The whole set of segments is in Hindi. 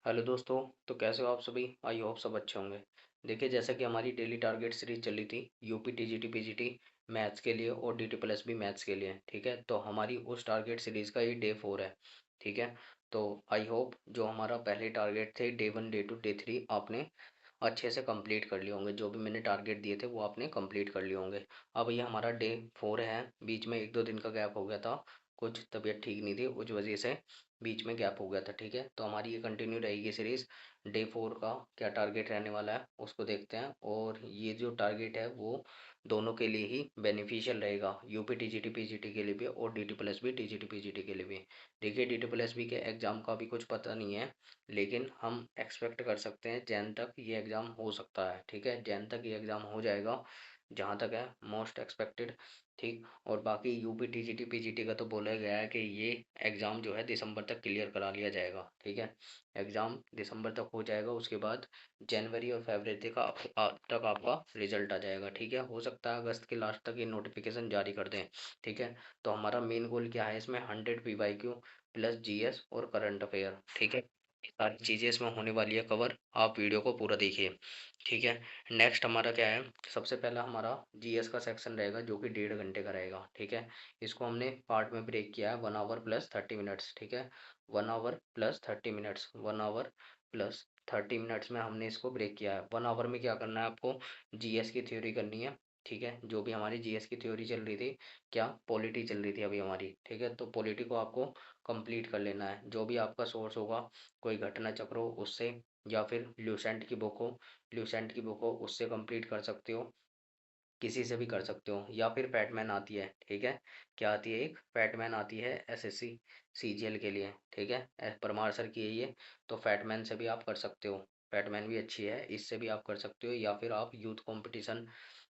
हेलो दोस्तों। तो कैसे हो आप सभी? आई होप सब अच्छे होंगे। देखिए, जैसा कि हमारी डेली टारगेट सीरीज चली थी यूपी टीजीटी पीजीटी मैथ्स के लिए और डीटी प्लस भी मैथ्स के लिए, ठीक है। तो हमारी उस टारगेट सीरीज का ये डे 4 है, ठीक है। तो आई होप जो हमारा पहले टारगेट थे डे 1 डे 2 डे 3 आपने अच्छे से कंप्लीट कर लिए होंगे। जो भी मैंने टारगेट दिए थे वो आपने कंप्लीट कर लिए होंगे। अब ये हमारा डे 4 है। बीच में 1-2 दिन का गैप हो गया था, कुछ तबीयत ठीक नहीं थी, उस वजह से बीच में गैप हो गया था, ठीक है। तो हमारी ये कंटिन्यू रहेगी सीरीज। डे 4 का क्या टारगेट रहने वाला है उसको देखते हैं। और ये जो टारगेट है वो दोनों के लिए ही बेनिफिशियल रहेगा, यूपी टीजीटी पीजीटी के लिए भी और डीटी प्लस भी टीजीटी पीजीटी के लिए भी। देखिए, डीटी प्लस भी के एग्ज़ाम का भी कुछ पता नहीं है, लेकिन हम एक्सपेक्ट कर सकते हैं जैन तक ये एग्ज़ाम हो सकता है, ठीक है। जैन तक ये एग्ज़ाम हो जाएगा, जहाँ तक है मोस्ट एक्सपेक्टेड, ठीक। और बाकी यूपी टीजीटी पीजीटी का तो बोला गया है कि ये एग्ज़ाम जो है दिसंबर तक क्लियर करा लिया जाएगा, ठीक है। एग्ज़ाम दिसंबर तक हो जाएगा, उसके बाद जनवरी और फरवरी तक आपका रिजल्ट आ जाएगा, ठीक है। हो सकता है अगस्त के लास्ट तक ये नोटिफिकेशन जारी कर दें, ठीक है। तो हमारा मेन गोल क्या है इसमें? 100 पीवाईक्यू प्लस जीएस और करंट अफेयर, ठीक है। ये सारी चीज़ें इसमें होने वाली है कवर, आप वीडियो को पूरा देखिए, ठीक है। नेक्स्ट हमारा क्या है? सबसे पहला हमारा जीएस का सेक्शन रहेगा जो कि 1.5 घंटे का रहेगा, ठीक है। इसको हमने पार्ट में ब्रेक किया है, 1 आवर प्लस 30 मिनट्स, ठीक है। 1 hour plus 30 minutes, 1 hour plus 30 minutes में हमने इसको ब्रेक किया है। 1 आवर में क्या करना है आपको? जीएस की थ्योरी करनी है, ठीक है। जो भी हमारी जीएस की थ्योरी चल रही थी, क्या पॉलिटी चल रही थी अभी हमारी, ठीक है। तो पॉलिटी को आपको कंप्लीट कर लेना है। जो भी आपका सोर्स होगा, कोई घटना चक्र हो उससे, या फिर ल्यूसेंट की बुक हो उससे कंप्लीट कर सकते हो, किसी से भी कर सकते हो। या फिर पैटमैन आती है, ठीक है। क्या आती है? एक पैटमैन आती है एसएससी सीजीएल के लिए, ठीक है। परमार सर की है ये। तो फैटमैन से भी आप कर सकते हो, पैटमैन भी अच्छी है, इससे भी आप कर सकते हो। या फिर आप यूथ कंपटीशन,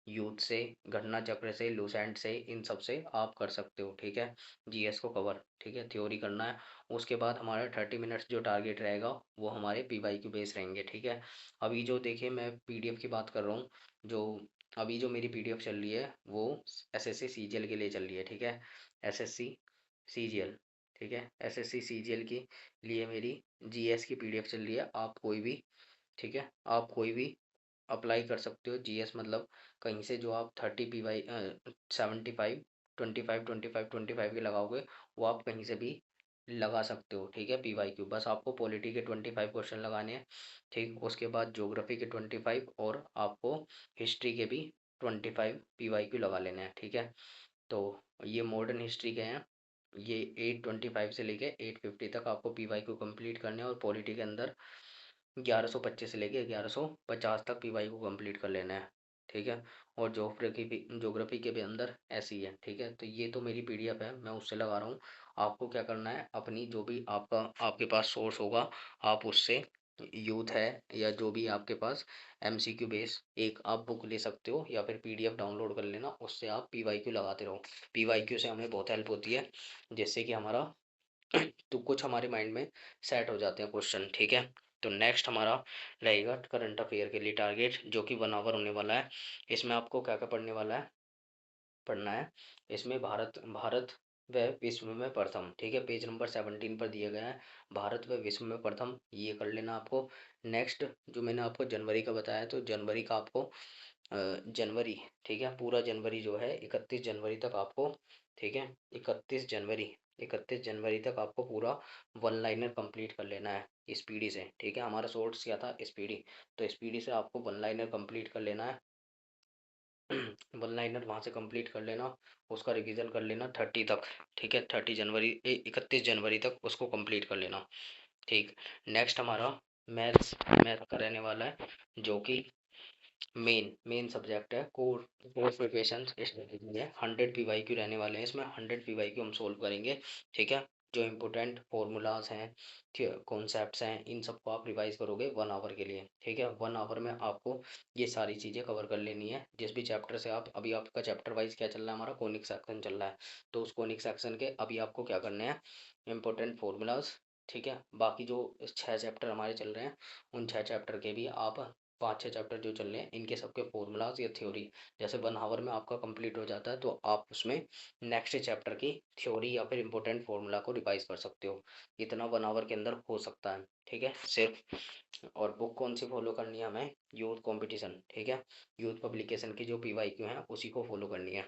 यूथ से, घटना चक्र से, लूसेंट से, इन सब से आप कर सकते हो, ठीक है। जीएस को कवर, ठीक है, थ्योरी करना है। उसके बाद हमारा 30 मिनट्स जो टारगेट रहेगा वो हमारे पीवाईक्यू बेस रहेंगे, ठीक है। अभी जो देखिए मैं पीडीएफ की बात कर रहा हूँ, जो अभी जो मेरी पीडीएफ चल रही है वो एसएससी सीजीएल के लिए चल रही है, ठीक है। एसएससी सीजीएल, ठीक है। एसएससी सीजीएल के लिए मेरी जीएस की पीडीएफ चल रही है। आप कोई भी, ठीक है, आप कोई भी अप्लाई कर सकते हो। जीएस मतलब कहीं से जो आप 30 पीवाई 75 25 के लगाओगे, वो आप कहीं से भी लगा सकते हो, ठीक है। पीवाईक्यू बस आपको पॉलिटी के 25 क्वेश्चन लगाने हैं, ठीक। उसके बाद ज्योग्राफी के 25 और आपको हिस्ट्री के भी 25 पीवाईक्यू लगा लेने हैं, ठीक है। तो ये मॉडर्न हिस्ट्री के हैं। ये 825 से लेके 850 तक आपको पीवाईक्यू कंप्लीट करने हैं। और पॉलिटी के अंदर 1125 से लेके 1150 तक पीवाई को कंप्लीट कर लेना है, ठीक है। और ज्योग्राफी के भी अंदर ऐसी है, ठीक है। तो ये तो मेरी पीडीएफ है, मैं उससे लगा रहा हूँ। आपको क्या करना है? अपनी जो भी आपका आपके पास सोर्स होगा, आप उससे, यूथ है या जो भी आपके पास, एमसीक्यू बेस एक आप बुक ले सकते हो या फिर पीडीएफ डाउनलोड कर लेना, उससे आप पीवाईक्यू लगाते रहो। पीवाईक्यू से हमें बहुत हेल्प होती है, जिससे कि हमारा तो कुछ हमारे माइंड में सेट हो जाते हैं क्वेश्चन, ठीक है। तो नेक्स्ट हमारा रहेगा करंट अफेयर के लिए टारगेट, जो कि 1 आवर होने वाला है। इसमें आपको क्या क्या पढ़ने वाला है, पढ़ना है? इसमें भारत भारत व विश्व में प्रथम, ठीक है। पेज नंबर 17 पर दिया गया है, भारत व विश्व में प्रथम, ये कर लेना आपको। नेक्स्ट जो मैंने आपको जनवरी का बताया, तो जनवरी का आपको जनवरी, ठीक है, पूरा जनवरी जो है 31 जनवरी तक आपको, ठीक है, 31 जनवरी तक आपको पूरा वन लाइनर कंप्लीट कर लेना है स्पीडी से, ठीक है। हमारा सोर्स क्या था? स्पीडी। तो स्पीडी से आपको वन लाइनर कंप्लीट कर लेना है। वन लाइनर वहाँ से कंप्लीट कर लेना, उसका रिवीजन कर लेना 30 तक, ठीक है। 31 जनवरी तक उसको कंप्लीट कर लेना, ठीक। नेक्स्ट हमारा मैथ्स मैथ का रहने वाला है, जो कि मेन सब्जेक्ट है। कोर कोर प्रिपरेशन स्ट्रेटेजी है। 100 पीवाईक्यू रहने वाले हैं इसमें, 100 पीवाईक्यू हम सोल्व करेंगे, ठीक है। जो इम्पोर्टेंट फॉर्मूलाज हैं, कॉन्सेप्ट्स हैं, इन सबको आप रिवाइज करोगे 1 आवर के लिए, ठीक है। 1 आवर में आपको ये सारी चीज़ें कवर कर लेनी है। जिस भी चैप्टर से आप, अभी आपका चैप्टर वाइज क्या चल रहा है? हमारा कोनिक सेक्शन चल रहा है। तो उस कोनिक सेक्शन के अभी आपको क्या करने हैं? इम्पोर्टेंट फॉर्मूलाज, ठीक है। बाकी जो 6 चैप्टर हमारे चल रहे हैं, उन 6 चैप्टर के भी आप 5-6 चैप्टर जो चल रहे हैं इनके सबके फॉर्मूलाज या थ्योरी जैसे 1 आवर में आपका कंप्लीट हो जाता है, तो आप उसमें नेक्स्ट चैप्टर की थ्योरी या फिर इंपॉर्टेंट फॉर्मूला को रिवाइज कर सकते हो। इतना 1 आवर के अंदर हो सकता है, ठीक है सिर्फ। और बुक कौन सी फॉलो करनी है हमें? यूथ कंपटीशन, ठीक है, यूथ पब्लिकेशन की जो PYQ है उसी को फॉलो करनी है।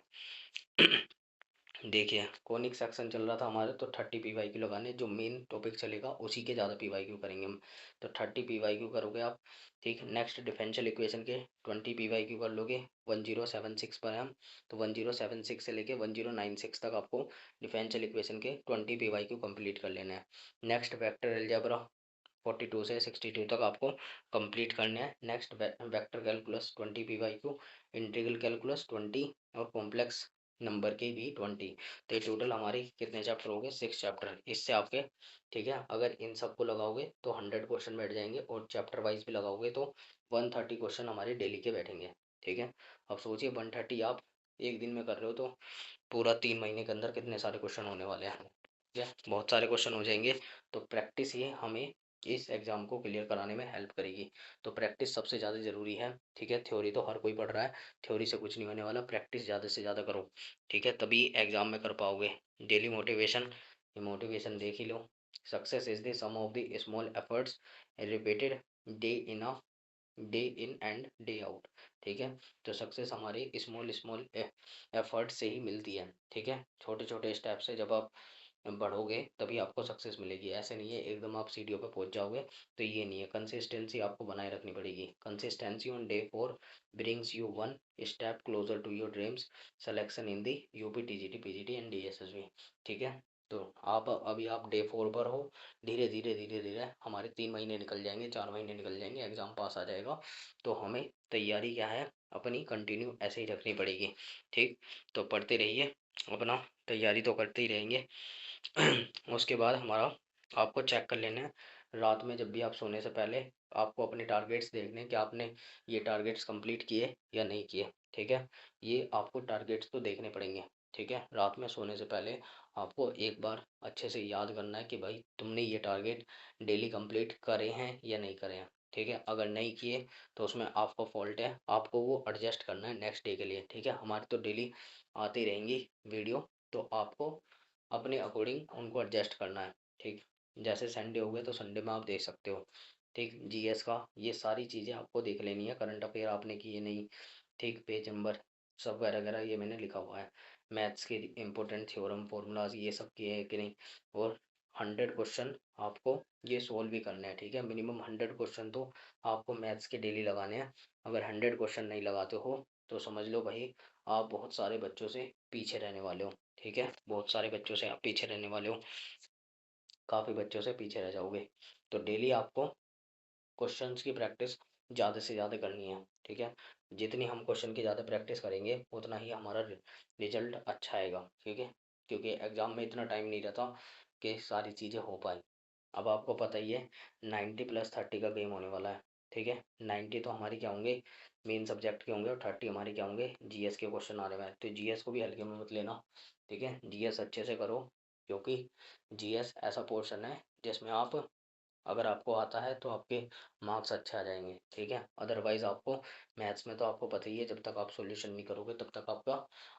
देखिए कॉनिक सेक्शन चल रहा था हमारे, तो 30 PYQ लगाने, जो मेन टॉपिक चलेगा उसी के ज़्यादा PYQ करेंगे हम। तो 30 PYQ करोगे आप, ठीक। नेक्स्ट डिफरेंशियल इक्वेशन के 20 PYQ कर लोगे। 1076 पर है हम, तो 1076 से लेके 1096 तक आपको डिफरेंशियल इक्वेशन के 20 PYQ कंप्लीट कर लेना है। नेक्स्ट वेक्टर अलजेब्रा 42 से 62 तक आपको कंप्लीट करने हैं। Next vector calculus 20 PYQ, integral calculus 20 और कॉम्प्लेक्स नंबर के भी 20। तो ये टोटल हमारे कितने चैप्टर हो गए? 6 चैप्टर इससे आपके, ठीक है। अगर इन सबको लगाओगे तो 100 क्वेश्चन बैठ जाएंगे, और चैप्टर वाइज भी लगाओगे तो 130 क्वेश्चन हमारे डेली के बैठेंगे, ठीक है। अब सोचिए 130 आप एक दिन में कर रहे हो, तो पूरा 3 महीने के अंदर कितने सारे क्वेश्चन होने वाले हैं, ठीक है, बहुत सारे क्वेश्चन हो जाएंगे। तो प्रैक्टिस ये हमें इस एग्ज़ाम को क्लियर कराने में हेल्प करेगी। तो प्रैक्टिस सबसे ज़्यादा ज़रूरी है, ठीक है। थ्योरी तो हर कोई पढ़ रहा है, थ्योरी से कुछ नहीं होने वाला, प्रैक्टिस ज़्यादा से ज़्यादा करो, ठीक है, तभी एग्ज़ाम में कर पाओगे। डेली मोटिवेशन, ये मोटिवेशन देख ही लो। Success is the sum of the small efforts repeated day in a day in and day out, ठीक है। तो सक्सेस हमारे स्मॉल स्मॉल एफर्ट से ही मिलती है, ठीक है। छोटे छोटे स्टेप से जब आप बढ़ोगे तभी आपको सक्सेस मिलेगी। ऐसे नहीं है एकदम आप सीढ़ियों पे पहुंच जाओगे, तो ये नहीं है। कंसिस्टेंसी आपको बनाए रखनी पड़ेगी। Consistency on day 4 brings you one step closer to your dreams selection in the UP TGT PGT and DSSB, ठीक है। तो आप अभी आप डे 4 पर हो, धीरे धीरे धीरे धीरे हमारे 3 महीने निकल जाएंगे, 4 महीने निकल जाएंगे, एग्ज़ाम पास आ जाएगा। तो हमें तैयारी क्या है अपनी कंटिन्यू ऐसे ही रखनी पड़ेगी, ठीक। तो पढ़ते रहिए, अपना तैयारी तो करते ही रहेंगे। उसके बाद हमारा आपको चेक कर लेना है रात में जब भी आप सोने से पहले, आपको अपने टारगेट्स देखने हैं कि आपने ये टारगेट्स कंप्लीट किए या नहीं किए, ठीक है। ये आपको टारगेट्स तो देखने पड़ेंगे, ठीक है। रात में सोने से पहले आपको एक बार अच्छे से याद करना है कि भाई तुमने ये टारगेट डेली कंप्लीट करे हैं या नहीं करे हैं, ठीक है। अगर नहीं किए तो उसमें आपका फॉल्ट है, आपको वो एडजस्ट करना है नेक्स्ट डे के लिए, ठीक है। हमारी तो डेली आती रहेंगी वीडियो, तो आपको अपने अकॉर्डिंग उनको एडजस्ट करना है, ठीक। जैसे संडे हो गया तो संडे में आप देख सकते हो, ठीक। GS का ये सारी चीज़ें आपको देख लेनी है। करंट अफेयर आपने किए नहीं, ठीक, पेज नंबर सब वगैरह वगैरह ये मैंने लिखा हुआ है। मैथ्स के इंपॉर्टेंट थ्योरम फॉर्मूलाज ये सब किए हैं कि नहीं। और 100 क्वेश्चन आपको ये सोल्व भी करने हैं, ठीक है। मिनिमम 100 क्वेश्चन तो आपको मैथ्स के डेली लगाने हैं। अगर 100 क्वेश्चन नहीं लगाते हो तो समझ लो भाई आप बहुत सारे बच्चों से पीछे रहने वाले हो, ठीक है। बहुत सारे बच्चों से आप पीछे रहने वाले हो, काफ़ी बच्चों से पीछे रह जाओगे। तो डेली आपको क्वेश्चंस की प्रैक्टिस ज़्यादा से ज़्यादा करनी है, ठीक है। जितनी हम क्वेश्चन की ज़्यादा प्रैक्टिस करेंगे उतना ही हमारा रिजल्ट अच्छा आएगा, ठीक है। क्योंकि एग्ज़ाम में इतना टाइम नहीं रहता कि सारी चीज़ें हो पाए। अब आपको पता ही है 90+30 का गेम होने वाला है, ठीक है। 90 तो हमारी क्या होंगे, मेन सब्जेक्ट के होंगे, और 30 हमारे क्या होंगे, GS के क्वेश्चन आने वाले हैं। तो GS को भी हल्के में मत लेना, ठीक है। GS अच्छे से करो, क्योंकि GS ऐसा पोर्शन है जिसमें आप, अगर आपको आता है तो आपके मार्क्स अच्छे आ जाएंगे, ठीक है। अदरवाइज आपको मैथ्स में तो आपको पता ही है जब तक आप सॉल्यूशन नहीं करोगे तब तक आपका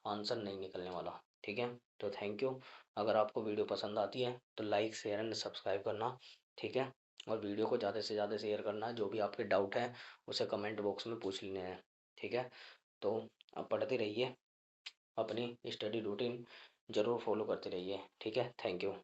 आंसर नहीं निकलने वाला, ठीक है। तो थैंक यू। अगर आपको वीडियो पसंद आती है तो लाइक शेयर एंड सब्सक्राइब करना, ठीक है। और वीडियो को ज़्यादा से ज़्यादा शेयर करना, जो भी आपके डाउट है उसे कमेंट बॉक्स में पूछ लेने हैं, ठीक है। तो आप पढ़ते रहिए, अपनी स्टडी रूटीन ज़रूर फॉलो करते रहिए, ठीक है। Thank you.